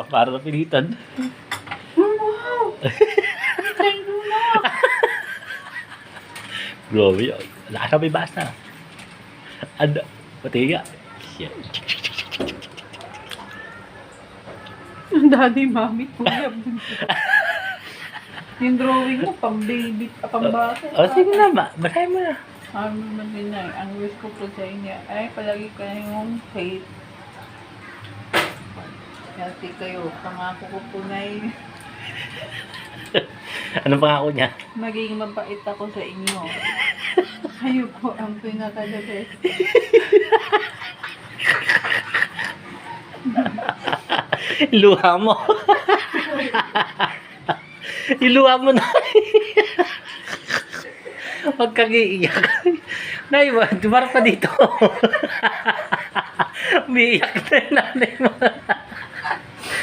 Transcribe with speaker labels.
Speaker 1: Para napilitan.
Speaker 2: Wow! Thank you na!
Speaker 1: Grabe yun. Lasa may basa. Ano? Pati nga. Shit.
Speaker 2: Daddy, mami, kuya. Yung drawing mo, pang baby, pang bata.
Speaker 1: O sige na, basahin mo na.
Speaker 2: Ano naman din na, ang wish ko po sa inyo ay palagi kayong safe. Healthy kayo. Pangako ko po na
Speaker 1: Anong pangako niya?
Speaker 2: magiging mabait ako sa inyo. Kayo po ang pinaka-the best.
Speaker 1: Luha mo. Iluha mo na. Huwag kang iiyak. Nay, dumara pa dito. Umiiyak na yung nanay mo.